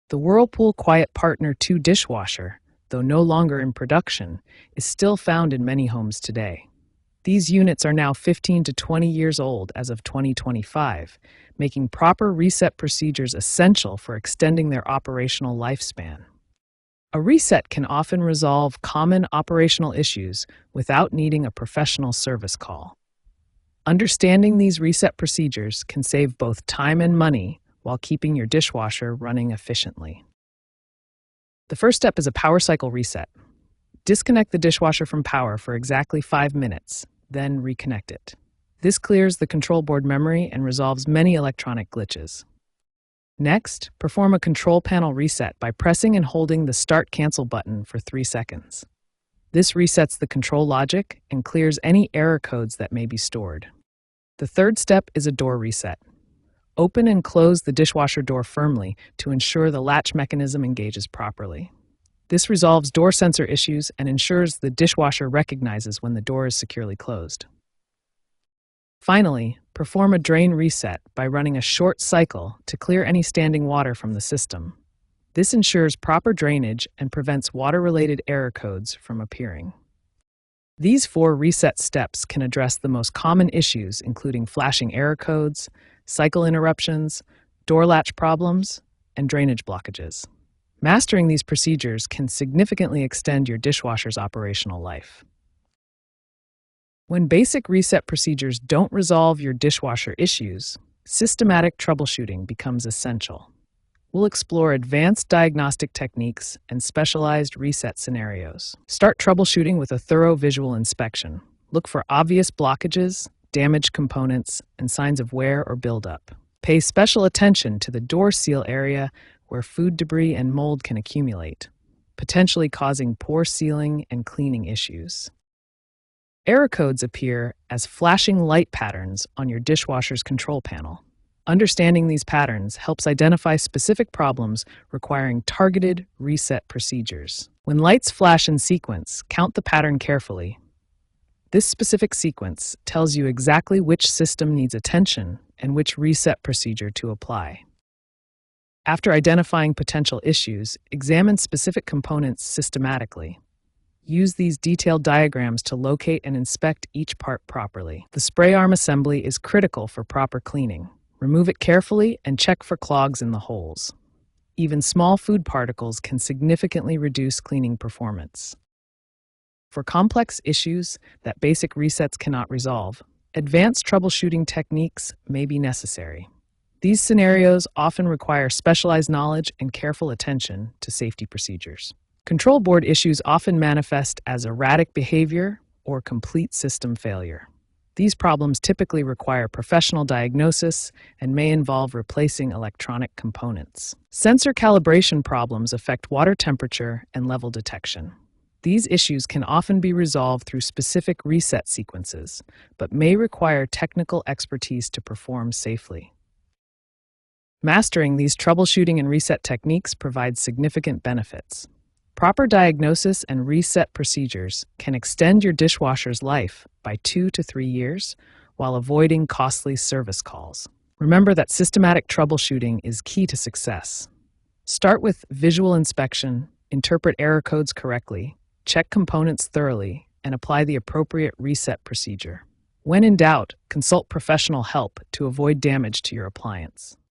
The Whirlpool Quiet Partner 2 dishwasher, though no longer in production, is still found in many homes today. These units are now 15 to 20 years old as of 2025, making proper reset procedures essential for extending their operational lifespan. A reset can often resolve common operational issues without needing a professional service call. Understanding these reset procedures can save both time and money while keeping your dishwasher running efficiently. The first step is a power cycle reset. Disconnect the dishwasher from power for exactly 5 minutes, then reconnect it. This clears the control board memory and resolves many electronic glitches. Next, perform a control panel reset by pressing and holding the Start Cancel button for 3 seconds. This resets the control logic and clears any error codes that may be stored. The third step is a door reset. Open and close the dishwasher door firmly to ensure the latch mechanism engages properly. This resolves door sensor issues and ensures the dishwasher recognizes when the door is securely closed. Finally, perform a drain reset by running a short cycle to clear any standing water from the system. This ensures proper drainage and prevents water-related error codes from appearing. These 4 reset steps can address the most common issues, including flashing error codes, cycle interruptions, door latch problems, and drainage blockages. Mastering these procedures can significantly extend your dishwasher's operational life. When basic reset procedures don't resolve your dishwasher issues, systematic troubleshooting becomes essential. We'll explore advanced diagnostic techniques and specialized reset scenarios. Start troubleshooting with a thorough visual inspection. Look for obvious blockages, damaged components, and signs of wear or buildup. Pay special attention to the door seal area where food debris and mold can accumulate, potentially causing poor sealing and cleaning issues. Error codes appear as flashing light patterns on your dishwasher's control panel. Understanding these patterns helps identify specific problems requiring targeted reset procedures. When lights flash in sequence, count the pattern carefully. This specific sequence tells you exactly which system needs attention and which reset procedure to apply. After identifying potential issues, examine specific components systematically. Use these detailed diagrams to locate and inspect each part properly. The spray arm assembly is critical for proper cleaning. Remove it carefully and check for clogs in the holes. Even small food particles can significantly reduce cleaning performance. For complex issues that basic resets cannot resolve, advanced troubleshooting techniques may be necessary. These scenarios often require specialized knowledge and careful attention to safety procedures. Control board issues often manifest as erratic behavior or complete system failure. These problems typically require professional diagnosis and may involve replacing electronic components. Sensor calibration problems affect water temperature and level detection. These issues can often be resolved through specific reset sequences, but may require technical expertise to perform safely. Mastering these troubleshooting and reset techniques provides significant benefits. Proper diagnosis and reset procedures can extend your dishwasher's life by 2 to 3 years while avoiding costly service calls. Remember that systematic troubleshooting is key to success. Start with visual inspection, interpret error codes correctly, check components thoroughly, and apply the appropriate reset procedure. When in doubt, consult professional help to avoid damage to your appliance.